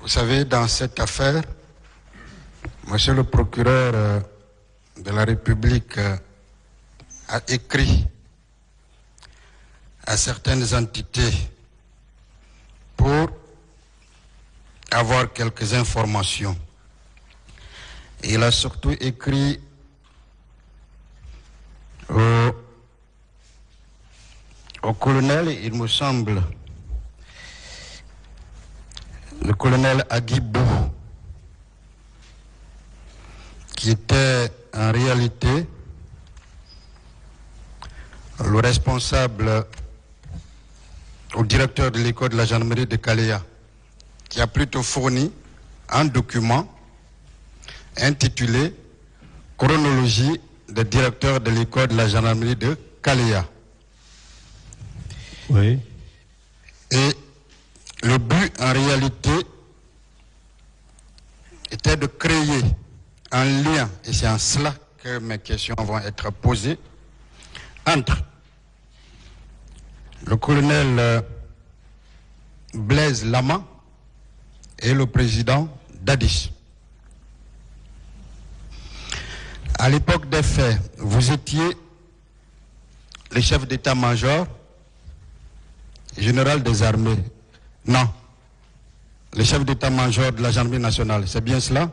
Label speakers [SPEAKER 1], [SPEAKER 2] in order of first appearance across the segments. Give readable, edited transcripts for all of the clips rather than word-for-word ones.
[SPEAKER 1] Vous savez, dans cette affaire, monsieur le procureur de la République a écrit à certaines entités pour avoir quelques informations. Et il a surtout écrit au colonel, il me semble, le colonel Aguibou, qui était en réalité le responsable au directeur de l'école de la gendarmerie de Kalea, qui a plutôt fourni un document intitulé « Chronologie des directeurs de l'école de la gendarmerie de Kalea ».
[SPEAKER 2] Oui.
[SPEAKER 1] Et le but, en réalité, était de créer un lien, et c'est en cela que mes questions vont être posées, entre le colonel Blaise Lama et le président Dadis. À l'époque des faits, vous étiez le chef d'état-major général des armées. Non. Le chef d'état-major de la gendarmerie nationale, c'est bien cela?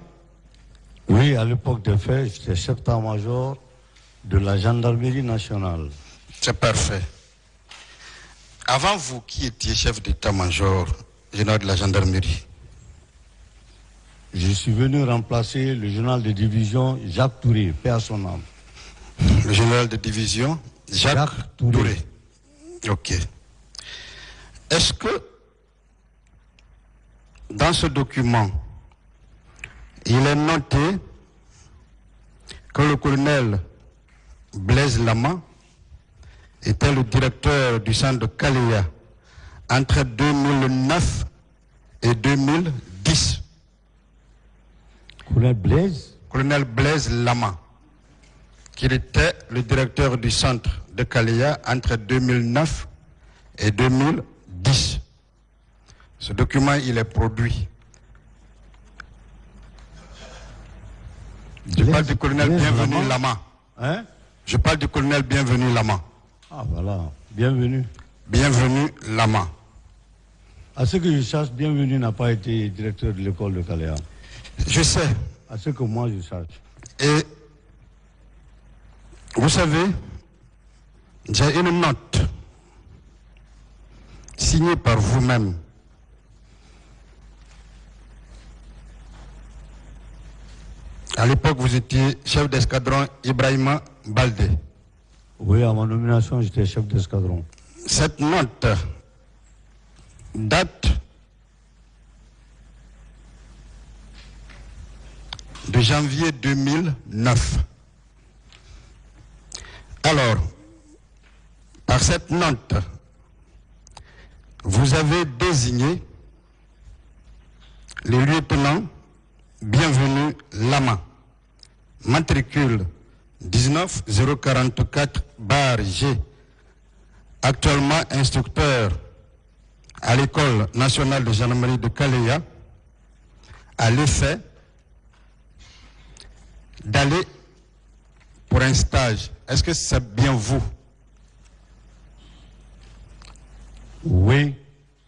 [SPEAKER 2] Oui, à l'époque des faits, j'étais chef d'état-major de la gendarmerie nationale.
[SPEAKER 1] C'est parfait. Avant vous, qui étiez chef d'état-major général de la gendarmerie?
[SPEAKER 2] Je suis venu remplacer le général de division Jacques Touré, paix à son âme.
[SPEAKER 1] Le général de division Jacques Touré. Ok. Est-ce que dans ce document, il est noté que le colonel Blaise Lama était le directeur du centre de Kalea entre 2009 et 2010?
[SPEAKER 2] Colonel Blaise?
[SPEAKER 1] Colonel Blaise Lama, qu'il était le directeur du centre de Kalea entre 2009 et 2010. Ce document, il est produit. Je parle du colonel Bienvenu Lama.
[SPEAKER 2] Hein?
[SPEAKER 1] Je parle du colonel Bienvenu Lama.
[SPEAKER 2] Ah voilà, Bienvenu.
[SPEAKER 1] Bienvenu Lama.
[SPEAKER 2] À ce que je sache, Bienvenu n'a pas été directeur de l'école de Kalea.
[SPEAKER 1] Je sais.
[SPEAKER 2] À ce que moi je sache.
[SPEAKER 1] Et vous savez, j'ai une note signée par vous-même. À l'époque, vous étiez chef d'escadron Ibrahima Baldé.
[SPEAKER 2] Oui, à ma nomination, j'étais chef d'escadron.
[SPEAKER 1] Cette note date de janvier 2009. Alors, par cette note, vous avez désigné le lieutenant Bienvenu Lama, matricule 19044-G, actuellement instructeur à l'école nationale de gendarmerie de Kalea, à l'effet d'aller pour un stage. Est-ce que c'est bien vous?
[SPEAKER 2] Oui.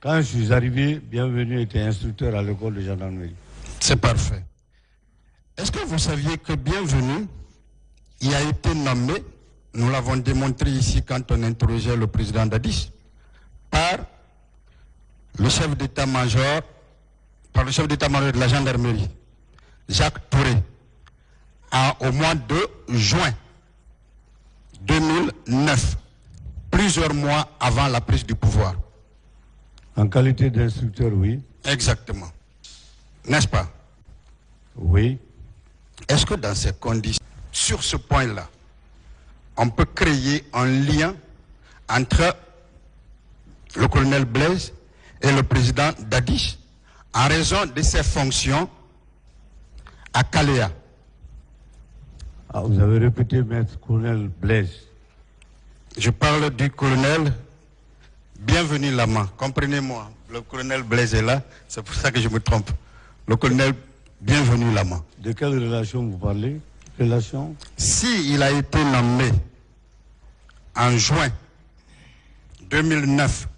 [SPEAKER 2] Quand je suis arrivé, Bienvenu était instructeur à l'école de gendarmerie.
[SPEAKER 1] C'est parfait. Est-ce que vous saviez que Bienvenu, il a été nommé, nous l'avons démontré ici quand on interrogeait le président Dadis, par le chef d'état-major, de la gendarmerie, Jacques Touré, au mois de juin 2009, plusieurs mois avant la prise du pouvoir.
[SPEAKER 2] En qualité d'instructeur, oui.
[SPEAKER 1] Exactement. N'est-ce pas?
[SPEAKER 2] Oui.
[SPEAKER 1] Est-ce que dans ces conditions, sur ce point-là, on peut créer un lien entre le colonel Blaise et le président Dadis en raison de ses fonctions à Kalea?
[SPEAKER 2] Ah, vous avez répété, maître colonel Blaise.
[SPEAKER 1] Je parle du colonel Bienvenu Lama. Comprenez-moi, le colonel Blaise est là, c'est pour ça que je me trompe. le colonel Bienvenu Lama.
[SPEAKER 2] De quelle relation vous parlez? Relation?
[SPEAKER 1] Si il a été nommé en juin 2009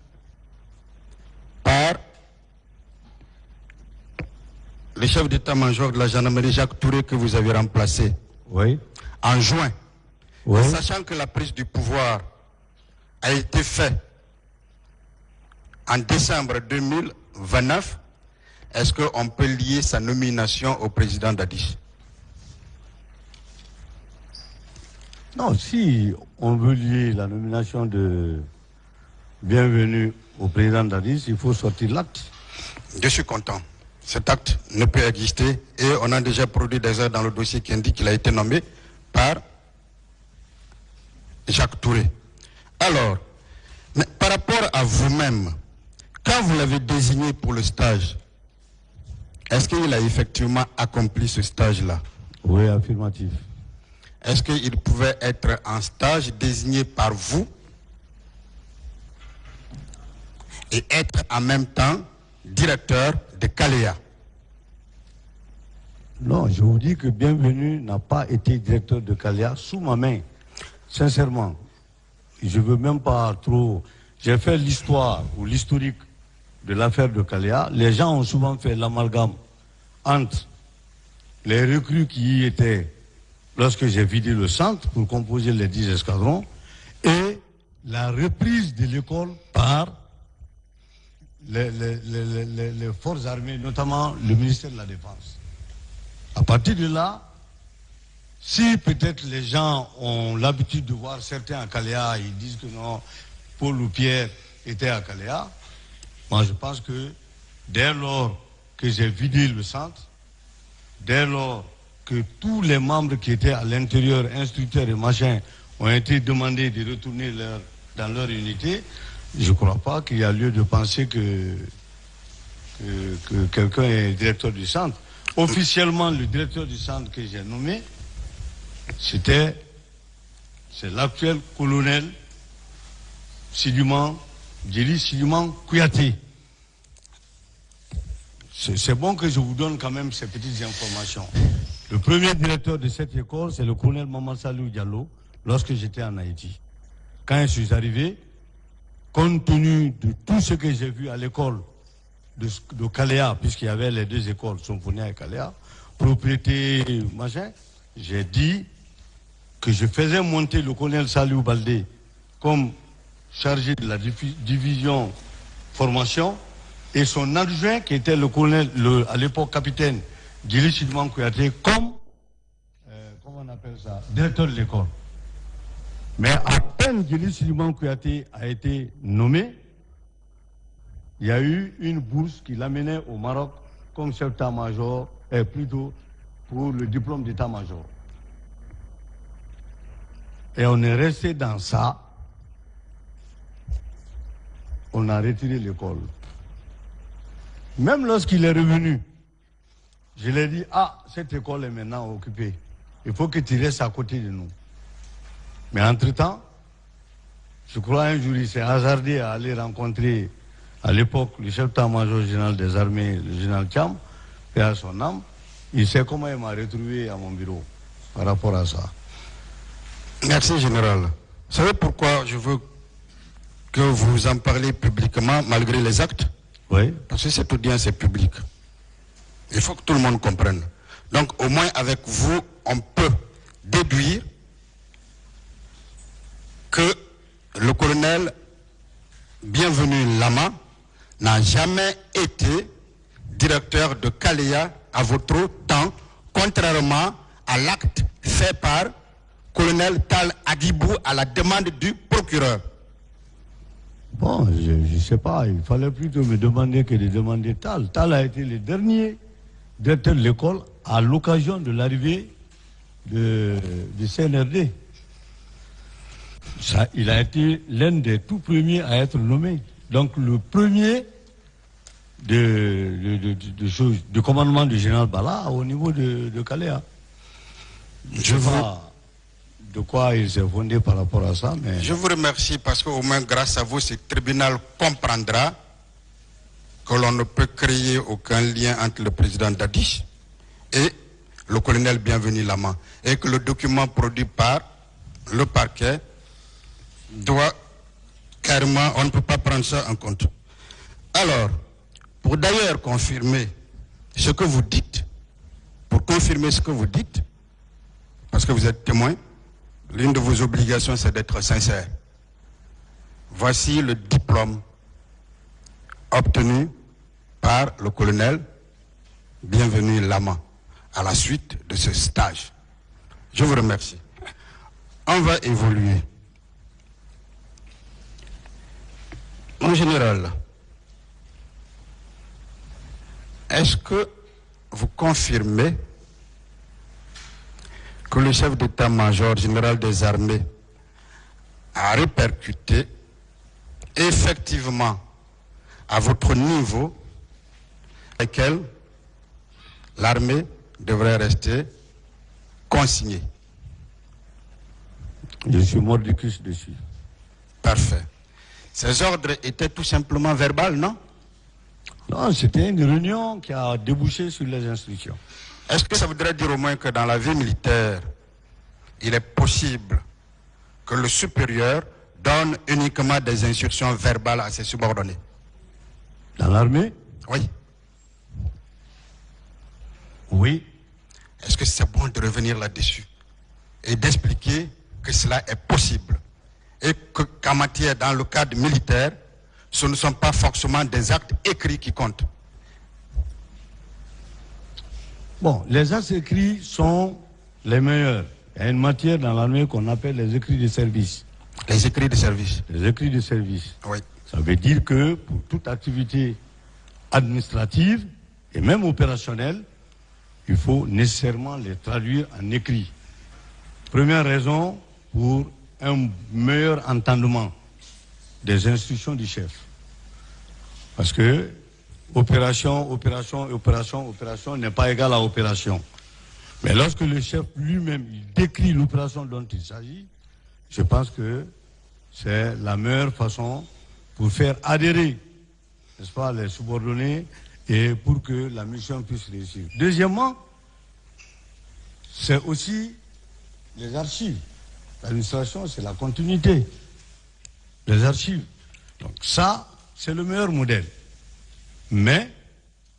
[SPEAKER 1] par le chef d'état-major de la gendarmerie Jacques Touré que vous avez remplacé,
[SPEAKER 2] Oui.
[SPEAKER 1] en juin,
[SPEAKER 2] Oui.
[SPEAKER 1] sachant que la prise du pouvoir a été faite en décembre 2029, est-ce qu'on peut lier sa nomination au président Dadis?
[SPEAKER 2] Non, si on veut lier la nomination de Bienvenu au président Dadis, il faut sortir l'acte.
[SPEAKER 1] Je suis content. Cet acte ne peut exister et on a déjà produit des heures dans le dossier qui indique qu'il a été nommé par Jacques Touré. Alors, par rapport à vous-même, quand vous l'avez désigné pour le stage, est-ce qu'il a effectivement accompli ce stage-là?
[SPEAKER 2] Oui, affirmatif.
[SPEAKER 1] Est-ce qu'il pouvait être en stage désigné par vous et être en même temps directeur de Caléa?
[SPEAKER 2] Non, je vous dis que Bienvenu n'a pas été directeur de Caléa sous ma main. Sincèrement. Je ne veux même pas trop... J'ai fait l'histoire ou l'historique de l'affaire de Caléa. Les gens ont souvent fait l'amalgame entre les recrues qui y étaient lorsque j'ai vidé le centre pour composer les 10 escadrons et la reprise de l'école par les forces armées, notamment le ministère de la Défense. À partir de là, si peut-être les gens ont l'habitude de voir certains à Caléa, ils disent que non, Paul ou Pierre étaient à Caléa, moi je pense que dès lors que j'ai vidé le centre, dès lors que tous les membres qui étaient à l'intérieur, instructeurs et machins, ont été demandés de retourner dans leur unité, je ne crois pas qu'il y a lieu de penser que quelqu'un est directeur du centre. Officiellement, le directeur du centre que j'ai nommé, c'est l'actuel colonel Djeli Siduman Kouyaté. C'est bon que je vous donne quand même ces petites informations. Le premier directeur de cette école, c'est le colonel Maman Salou Diallo, lorsque j'étais en Haïti. Quand je suis arrivé, compte tenu de tout ce que j'ai vu à l'école de Caléa, puisqu'il y avait les deux écoles, Somfonia et Caléa, propriété, machin, j'ai dit que je faisais monter le colonel Salou Baldé comme chargé de la division formation et son adjoint qui était le colonel, à l'époque capitaine Djeli Siduman Kouyaté comme, comment on appelle ça, directeur de l'école. Mais à peine Djeli Siduman Kouyaté a été nommé, il y a eu une bourse qui l'amenait au Maroc comme chef d'état-major, plutôt pour le diplôme d'état-major. Et on est resté dans ça. On a retiré l'école. Même lorsqu'il est revenu, je lui ai dit, ah, cette école est maintenant occupée. Il faut que tu restes à côté de nous. Mais entre-temps, je crois un jour, il s'est hasardé à aller rencontrer, à l'époque, le chef d'état-major général des armées, le général Thiam, et à son âme. Il sait comment il m'a retrouvé à mon bureau par rapport à ça.
[SPEAKER 1] Merci, général. Vous savez pourquoi je veux que vous en parlez publiquement, malgré les actes?
[SPEAKER 2] Oui.
[SPEAKER 1] Parce que cette audience est publique. Il faut que tout le monde comprenne. Donc, au moins, avec vous, on peut déduire que le colonel Bienvenu Lama n'a jamais été directeur de Caléa à votre temps, contrairement à l'acte fait par colonel Tal Adibou à la demande du procureur.
[SPEAKER 2] Bon, je ne sais pas, il fallait plutôt me demander que de demander Tal. Tal a été le dernier directeur de l'école à l'occasion de l'arrivée du CNRD. Ça, il a été l'un des tout premiers à être nommé. Donc le premier du commandement du général Bala au niveau de Caléa. Je ne sais pas de quoi il s'est fondé par rapport à ça, mais...
[SPEAKER 1] Je vous remercie parce qu'au moins grâce à vous, ce tribunal comprendra que l'on ne peut créer aucun lien entre le président Dadis et le colonel Bienvenu Lama, et que le document produit par le parquet doit carrément, on ne peut pas prendre ça en compte. Alors, pour d'ailleurs confirmer ce que vous dites, parce que vous êtes témoin, l'une de vos obligations c'est d'être sincère. Voici le diplôme obtenu par le colonel Bienvenu Lama à la suite de ce stage. Je vous remercie. On va évoluer. En général, est-ce que vous confirmez que le chef d'état-major général des armées a répercuté effectivement à votre niveau lesquels l'armée devrait rester consignée?
[SPEAKER 2] Je suis mordicus dessus.
[SPEAKER 1] Parfait. Ces ordres étaient tout simplement verbaux, non?
[SPEAKER 2] Non, c'était une réunion qui a débouché sur les instructions.
[SPEAKER 1] Est-ce que ça voudrait dire au moins que dans la vie militaire, il est possible que le supérieur donne uniquement des instructions verbales à ses subordonnés?
[SPEAKER 2] Dans l'armée?
[SPEAKER 1] Oui.
[SPEAKER 2] Oui.
[SPEAKER 1] Est-ce que c'est bon de revenir là-dessus et d'expliquer que cela est possible et qu'en matière, dans le cadre militaire, ce ne sont pas forcément des actes écrits qui comptent?
[SPEAKER 2] Bon, les actes écrits sont les meilleurs. Il y a une matière dans l'armée qu'on appelle les écrits de service.
[SPEAKER 1] Les écrits de service.
[SPEAKER 2] Les écrits de service.
[SPEAKER 1] Oui.
[SPEAKER 2] Ça veut dire que pour toute activité administrative et même opérationnelle, il faut nécessairement les traduire en écrit. Première raison pour un meilleur entendement des instructions du chef. Parce que opération n'est pas égal à opération. Mais lorsque le chef lui-même il décrit l'opération dont il s'agit, je pense que c'est la meilleure façon pour faire adhérer, n'est-ce pas, les subordonnés et pour que la mission puisse réussir. Deuxièmement, c'est aussi les archives. L'administration, c'est la continuité. Les archives. Donc ça, c'est le meilleur modèle. Mais,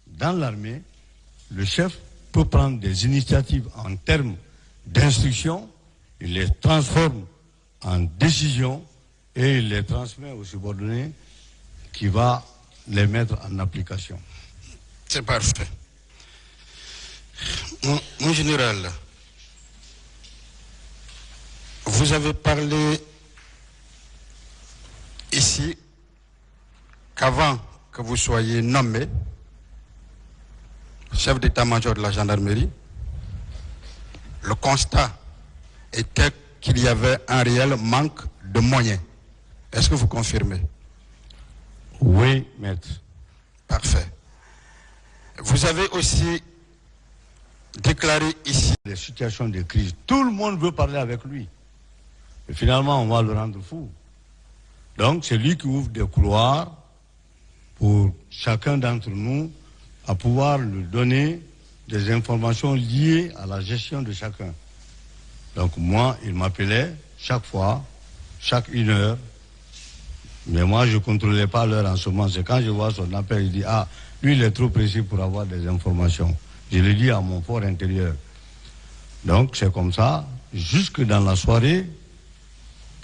[SPEAKER 2] dans l'armée, le chef peut prendre des initiatives en termes d'instruction, il les transforme en décision et il les transmet aux subordonnés qui va les mettre en application.
[SPEAKER 1] C'est parfait. Mon général, vous avez parlé ici qu'avant que vous soyez nommé chef d'état-major de la gendarmerie, le constat était qu'il y avait un réel manque de moyens. Est-ce que vous confirmez?
[SPEAKER 2] Oui, maître.
[SPEAKER 1] Parfait. Vous avez aussi déclaré ici
[SPEAKER 2] les situations de crise. Tout le monde veut parler avec lui. Et finalement, on va le rendre fou. Donc, c'est lui qui ouvre des couloirs pour chacun d'entre nous à pouvoir lui donner des informations liées à la gestion de chacun. Donc, moi, il m'appelait chaque fois, chaque 1 heure. Mais moi, je ne contrôlais pas l'heure en ce moment. C'est quand je vois son appel, il dit, ah, lui, il est trop précis pour avoir des informations. Je le dis à mon fort intérieur. Donc, c'est comme ça. Jusque dans la soirée,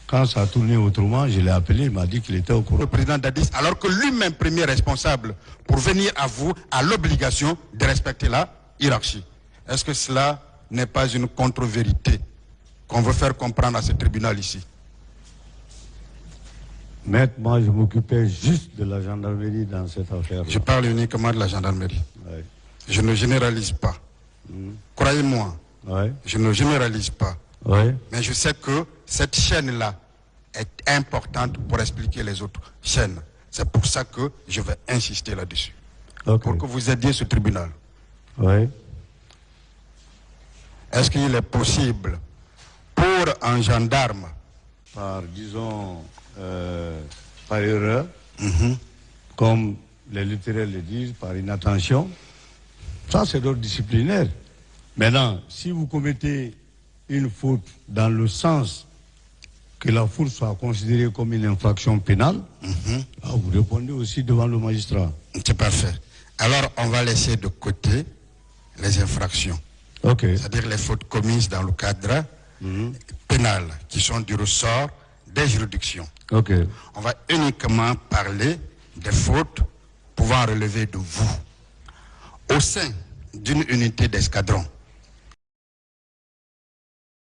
[SPEAKER 2] quand ça a tourné autrement, je l'ai appelé, il m'a dit qu'il était au courant.
[SPEAKER 1] Le président Dadis, alors que lui-même, premier responsable, pour venir à vous, a l'obligation de respecter la hiérarchie. Est-ce que cela n'est pas une contre-vérité qu'on veut faire comprendre à ce tribunal ici?
[SPEAKER 2] Maître, moi, je m'occupais juste de la gendarmerie dans cette affaire.
[SPEAKER 1] Je parle uniquement de la gendarmerie.
[SPEAKER 2] Ouais.
[SPEAKER 1] Je ne généralise pas. Croyez-moi, je ne généralise pas. Mais je sais que cette chaîne-là est importante pour expliquer les autres chaînes. C'est pour ça que je vais insister là-dessus. Pour que vous aidiez ce tribunal. Est-ce qu'il est possible pour un gendarme,
[SPEAKER 2] par, disons, par erreur, comme les littéraires le disent, par inattention. Ça, c'est d'ordre disciplinaire. Maintenant, si vous commettez une faute dans le sens que la faute soit considérée comme une infraction pénale, vous répondez aussi devant le magistrat.
[SPEAKER 1] C'est parfait. Alors, on va laisser de côté les infractions. C'est-à-dire les fautes commises dans le cadre pénal, qui sont du ressort des juridictions. On va uniquement parler des fautes pouvant relever de vous. Au sein d'une unité d'escadron,